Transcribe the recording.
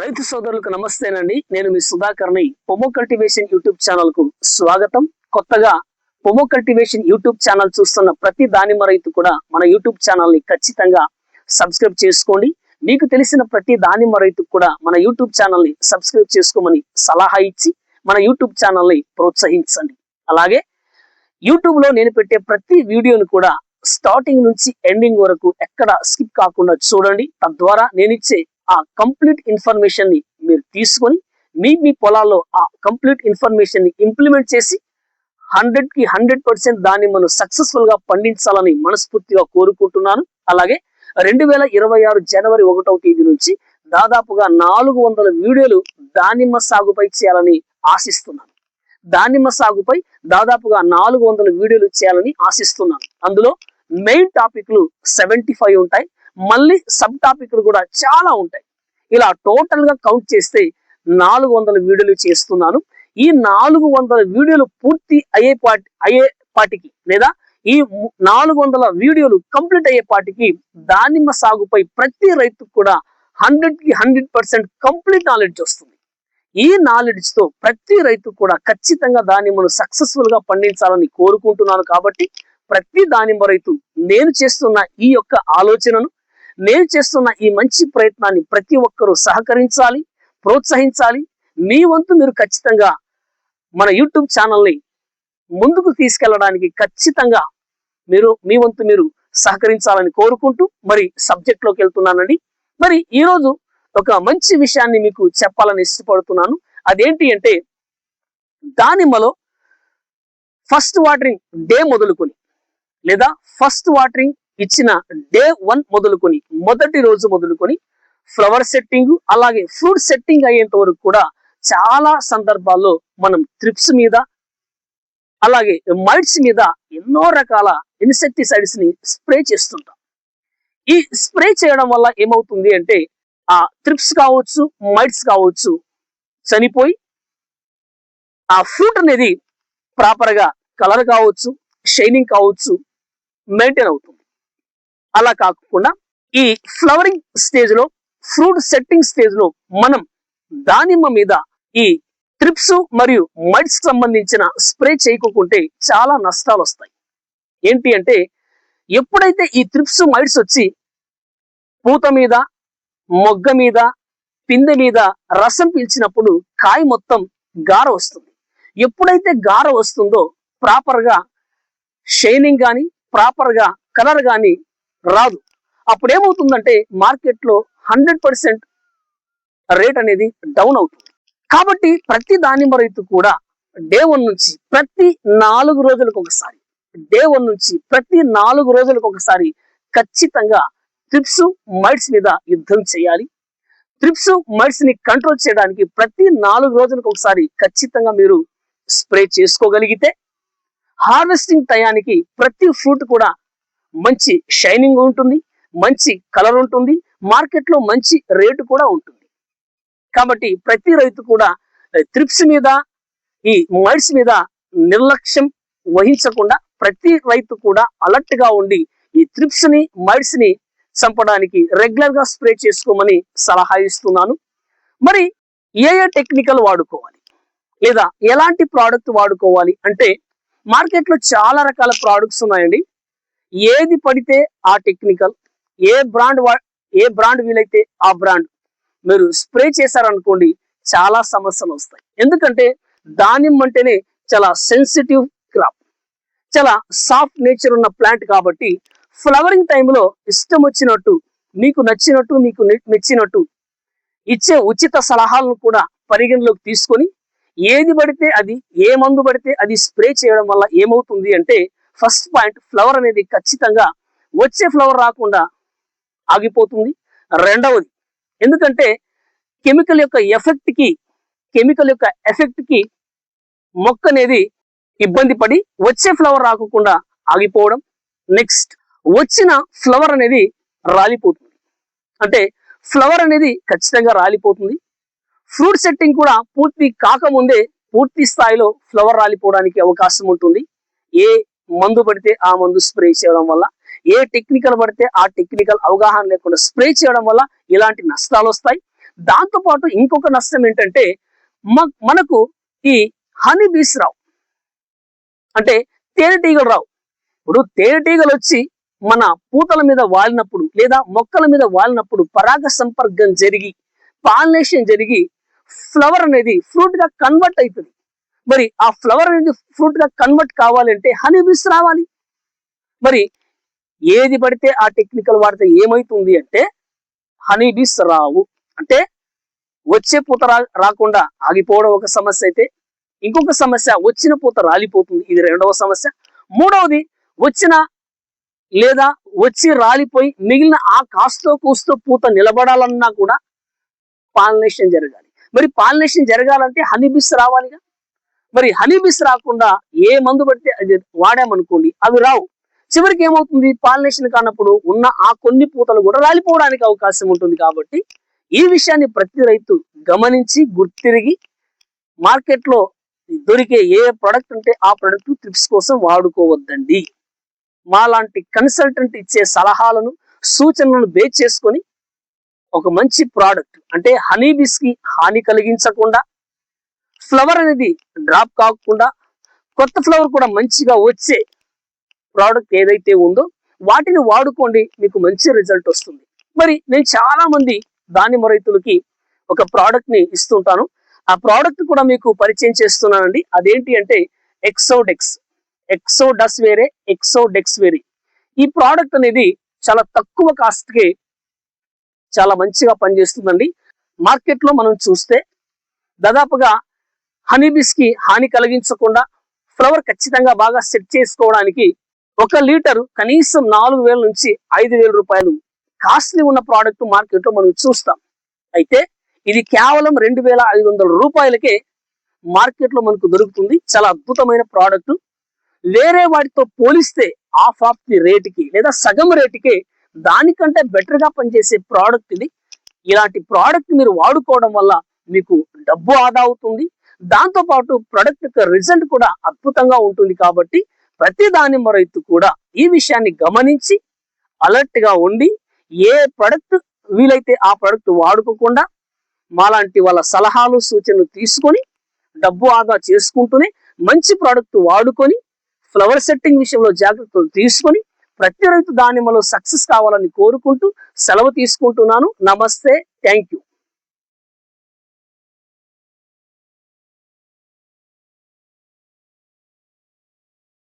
రైతు సోదరులకు నమస్తేనండి. నేను మీ సుధాకర్ని. పొమో కల్టివేషన్ యూట్యూబ్ ఛానల్ కు స్వాగతం. కొత్తగా పొమో కల్టివేషన్ యూట్యూబ్ ఛానల్ చూస్తున్న ప్రతి దానిమ్మ రైతు కూడా మన యూట్యూబ్ ఛానల్ ని ఖచ్చితంగా సబ్స్క్రైబ్ చేసుకోండి. మీకు తెలిసిన ప్రతి దానిమ్మ రైతుకు కూడా మన యూట్యూబ్ ఛానల్ ని సబ్స్క్రైబ్ చేసుకోమని సలహా ఇచ్చి మన యూట్యూబ్ ఛానల్ ని ప్రోత్సహించండి. అలాగే యూట్యూబ్ లో నేను పెట్టే ప్రతి వీడియోను కూడా స్టార్టింగ్ నుంచి ఎండింగ్ వరకు ఎక్కడ స్కిప్ కాకుండా చూడండి. తద్వారా నేను ఇచ్చే ఆ కంప్లీట్ ఇన్ఫర్మేషన్ ని మీరు తీసుకొని మీ పొలాల్లో ఆ కంప్లీట్ ఇన్ఫర్మేషన్ ని ఇంప్లిమెంట్ చేసి 100% దాన్ని మనం సక్సెస్ఫుల్ గా పండించాలని మనస్ఫూర్తిగా కోరుకుంటున్నాను. అలాగే 2026 జనవరి 1వ తేదీ నుంచి దాదాపుగా 400 వీడియోలు దానిమ్మ సాగుపై చేయాలని ఆశిస్తున్నాను. దానిమ్మ సాగుపై దాదాపుగా 400 వీడియోలు చేయాలని ఆశిస్తున్నాను. అందులో మెయిన్ టాపిక్లు 75 ఉంటాయి. మళ్ళీ సబ్ టాపిక్లు కూడా చాలా ఉంటాయి. ఇలా టోటల్ గా కౌంట్ చేస్తే 400 వీడియోలు చేస్తున్నాను. ఈ 400 వీడియోలు పూర్తి అయ్యేపాటికి లేదా ఈ 400 వీడియోలు కంప్లీట్ అయ్యేపాటికి దానిమ్మ సాగుపై ప్రతి రైతుకు కూడా 100% కంప్లీట్ నాలెడ్జ్ వస్తుంది. ఈ నాలెడ్జ్ తో ప్రతి రైతు కూడా ఖచ్చితంగా దానిమ్మను సక్సెస్ఫుల్ గా పండించాలని కోరుకుంటున్నాను. కాబట్టి ప్రతి దానిమ్మ రైతు నేను చేస్తున్న ఈ యొక్క ఆలోచనను, నేను చేస్తున్న ఈ మంచి ప్రయత్నాన్ని ప్రతి ఒక్కరూ సహకరించాలి, ప్రోత్సహించాలి. మీ వంతు మీరు ఖచ్చితంగా మన యూట్యూబ్ ఛానల్ని ముందుకు తీసుకెళ్లడానికి ఖచ్చితంగా మీ వంతు మీరు సహకరించాలని కోరుకుంటూ మరి సబ్జెక్ట్ లోకి వెళ్తున్నానండి. మరి ఈరోజు ఒక మంచి విషయాన్ని మీకు చెప్పాలని ఇష్టపడుతున్నాను. అదేంటి అంటే, దానిమ్మలో ఫస్ట్ వాటరింగ్ డే మొదలుకొని లేదా ఫస్ట్ వాటరింగ్ ఇచ్చిన డే 1 మొదలుకొని, మొదటి రోజు మొదలుకొని ఫ్లవర్ సెట్టింగ్ అలాగే ఫ్రూట్ సెట్టింగ్ అయ్యేంత వరకు కూడా చాలా సందర్భాల్లో మనం త్రిప్స్ మీద అలాగే మైట్స్ మీద ఎన్నో రకాల ఇన్సెక్టిసైడ్స్ ని స్ప్రే చేస్తుంటాం. ఈ స్ప్రే చేయడం వల్ల ఏమవుతుంది అంటే, ఆ త్రిప్స్ కావచ్చు, మైట్స్ కావచ్చు చనిపోయి ఆ ఫ్రూట్ అనేది ప్రాపర్ గా కలర్ కావచ్చు, షైనింగ్ కావచ్చు మెయింటైన్ అవుతుంది. అలా కాకుండా ఈ ఫ్లవరింగ్ స్టేజ్ లో, ఫ్రూట్ సెట్టింగ్ స్టేజ్ లో మనం దానిమ్మ మీద ఈ త్రిప్స్ మరియు మైట్స్ సంబంధించిన స్ప్రే చేయకుంటే చాలా నష్టాలు వస్తాయి. ఏంటి అంటే, ఎప్పుడైతే ఈ త్రిప్స్ మైట్స్ వచ్చి పూత మీద, మొగ్గ మీద, పిందె మీద రసం పీల్చినప్పుడు కాయ మొత్తం గార వస్తుంది. ఎప్పుడైతే గార వస్తుందో ప్రాపర్ గా షైనింగ్ కానీ ప్రాపర్ గా కలర్ కానీ రాదు. అప్పుడు ఏమవుతుందంటే మార్కెట్ లో 100% రేట్ అనేది డౌన్ అవుతుంది. కాబట్టి ప్రతి దానిమ్మ రైతు కూడా డే 1 నుంచి ప్రతి 4 రోజులకు ఒకసారి, డే 1 నుంచి ప్రతి 4 రోజులకు ఒకసారి ఖచ్చితంగా త్రిప్స్ మైట్స్ మీద యుద్ధం చేయాలి. త్రిప్స్ మైట్స్ ని కంట్రోల్ చేయడానికి ప్రతి 4 రోజులకు ఒకసారి ఖచ్చితంగా మీరు స్ప్రే చేసుకోగలిగితే హార్వెస్టింగ్ టయానికి ప్రతి ఫ్రూట్ కూడా మంచి షైనింగ్ ఉంటుంది, మంచి కలర్ ఉంటుంది, మార్కెట్ లో మంచి రేటు కూడా ఉంటుంది. కాబట్టి ప్రతి రైతు కూడా త్రిప్స్ మీద, ఈ మైట్స్ మీద నిర్లక్ష్యం వహించకుండా ప్రతి రైతు కూడా అలర్ట్ గా ఉండి ఈ త్రిప్స్ ని మైట్స్ ని చంపడానికి రెగ్యులర్ గా స్ప్రే చేసుకోమని సలహా ఇస్తున్నాను. మరి ఏ టెక్నికల్ వాడుకోవాలి లేదా ఎలాంటి ప్రోడక్ట్ వాడుకోవాలి అంటే, మార్కెట్ లో చాలా రకాల ప్రోడక్ట్స్ ఉన్నాయండి. ఏది పడితే ఆ టెక్నికల్, ఏ బ్రాండ్ వీలైతే ఆ బ్రాండ్ మీరు స్ప్రే చేశారనుకోండి చాలా సమస్యలు వస్తాయి. ఎందుకంటే దానిమ్మ అంటేనే చాలా సెన్సిటివ్ క్రాప్, చాలా సాఫ్ట్ నేచర్ ఉన్న ప్లాంట్. కాబట్టి ఫ్లవరింగ్ టైంలో ఇష్టం వచ్చినట్టు, మీకు నచ్చినట్టు, మీకు మెచ్చినట్టు ఇచ్చే ఉచిత సలహాలను కూడా పరిగణలోకి తీసుకొని ఏది పడితే అది, ఏ మందు పడితే అది స్ప్రే చేయడం వల్ల ఏమవుతుంది అంటే, ఫస్ట్ పాయింట్ ఫ్లవర్ అనేది ఖచ్చితంగా వచ్చే ఫ్లవర్ రాకుండా ఆగిపోతుంది. రెండవది, ఎందుకంటే కెమికల్ యొక్క ఎఫెక్ట్ కి మొక్క అనేది ఇబ్బంది పడి వచ్చే ఫ్లవర్ రాకుండా ఆగిపోవడం. నెక్స్ట్, వచ్చిన ఫ్లవర్ అనేది రాలిపోతుంది. అంటే ఫ్లవర్ అనేది ఖచ్చితంగా రాలిపోతుంది. ఫ్రూట్ సెట్టింగ్ కూడా పూర్తి కాకముందే పూర్తి స్థాయిలో ఫ్లవర్ రాలిపోవడానికి అవకాశం ఉంటుంది. ఏ మందు పడితే ఆ మందు స్ప్రే చేయడం వల్ల, ఏ టెక్నికల్ పడితే ఆ టెక్నికల్ అవగాహన లేకుండా స్ప్రే చేయడం వల్ల ఇలాంటి నష్టాలు వస్తాయి. దాంతో పాటు ఇంకొక నష్టం ఏంటంటే మనకు ఈ హనీ బీస్ రావు, అంటే తేనెటీగలు రావు. ఇప్పుడు తేనెటీగలు వచ్చి మన పూతల మీద వాలినప్పుడు లేదా మొక్కల మీద వాలినప్పుడు పరాగ సంపర్కం జరిగి పాలినేషన్ జరిగి ఫ్లవర్ అనేది ఫ్రూట్ గా కన్వర్ట్ అవుతుంది. మరి ఆ ఫ్లవర్ అనేది ఫ్రూట్ గా కన్వర్ట్ కావాలంటే హనీ బీస్ రావాలి. మరి ఏది పడితే ఆ టెక్నికల్ వాడితే ఏమైతుంది అంటే హనీ బీస్ రావు. అంటే వచ్చే పూత రాకుండా ఆగిపోవడం ఒక సమస్య అయితే, ఇంకొక సమస్య వచ్చిన పూత రాలిపోతుంది, ఇది రెండవ సమస్య. మూడవది వచ్చిన లేదా వచ్చి రాలిపోయి మిగిలిన ఆ కాస్తో కూస్తో పూత నిలబడాలన్నా కూడా పాలినేషన్ జరగాలి. మరి పాలినేషన్ జరగాలంటే హనీ బీస్ రావాలిగా. మరి హనీ బీస్ రాకుండా ఏ మందు పడితే అది వాడామనుకోండి అవి రావు. చివరికి ఏమవుతుంది, పాలినేషన్ కానప్పుడు ఉన్న ఆ కొన్ని పూతలు కూడా రాలిపోవడానికి అవకాశం ఉంటుంది. కాబట్టి ఈ విషయాన్ని ప్రతి రైతు గమనించి గుర్తిరిగి మార్కెట్లో దొరికే ఏ ప్రొడక్ట్ ఉంటే ఆ ప్రొడక్ట్ ట్రిప్స్ కోసం వాడుకోవద్దండి. మాలాంటి కన్సల్టెంట్ ఇచ్చే సలహాలను సూచనలను బేస్ చేసుకొని ఒక మంచి ప్రోడక్ట్ అంటే హనీ బీస్ కి హాని కలిగించకుండా, ఫ్లవర్ అనేది డ్రాప్ కాకుండా, కొత్త ఫ్లవర్ కూడా మంచిగా వచ్చే ప్రోడక్ట్ ఏదైతే ఉందో వాటిని వాడుకోండి, మీకు మంచి రిజల్ట్ వస్తుంది. మరి నేను చాలా మంది దానిమ్మ రైతులకి ఒక ప్రోడక్ట్ ని ఇస్తుంటాను. ఆ ప్రోడక్ట్ కూడా మీకు పరిచయం చేస్తున్నానండి. అదేంటి అంటే ఎక్సోడెక్స్. ఎక్సోడస్ వేరే, ఎక్సోడెక్స్ వేరే. ఈ ప్రోడక్ట్ అనేది చాలా తక్కువ కాస్ట్ కి చాలా మంచిగా పనిచేస్తుందండి. మార్కెట్ లో మనం చూస్తే దాదాపుగా హనీబీస్ కి హాని కలిగించకుండా ఫ్లవర్ ఖచ్చితంగా బాగా సెట్ చేసుకోవడానికి 1 లీటర్ కనీసం 4,000 నుంచి 5,000 రూపాయలు కాస్ట్లీ ఉన్న ప్రోడక్ట్ మార్కెట్ లో మనం చూస్తాం. అయితే ఇది కేవలం 2,500 రూపాయలకే మార్కెట్ లో మనకు దొరుకుతుంది. చాలా అద్భుతమైన ప్రోడక్ట్. వేరే వాటితో పోలిస్తే హాఫ్ ఆఫ్ ది రేటుకి లేదా సగం రేటుకి దానికంటే బెటర్ గా పనిచేసే ప్రోడక్ట్ ఇది. ఇలాంటి ప్రోడక్ట్ మీరు వాడుకోవడం వల్ల మీకు డబ్బు ఆదా అవుతుంది, దాంతో పాటు ప్రొడక్ట్ యొక్క రిజల్ట్ కూడా అద్భుతంగా ఉంటుంది. కాబట్టి ప్రతి దానిమ్మ రైతు కూడా ఈ విషయాన్ని గమనించి అలర్ట్ గా ఉండి ఏ ప్రొడక్ట్ వీలైతే ఆ ప్రొడక్ట్ వాడుకోకుండా మాలాంటి వాళ్ళ సలహాలు సూచనలు తీసుకొని డబ్బు ఆదా చేసుకుంటూనే మంచి ప్రోడక్ట్ వాడుకొని ఫ్లవర్ సెట్టింగ్ విషయంలో జాగ్రత్తలు తీసుకొని ప్రతి రైతు దానిమ్మలో సక్సెస్ కావాలని కోరుకుంటూ సెలవు తీసుకుంటున్నాను. నమస్తే, థ్యాంక్ యూ.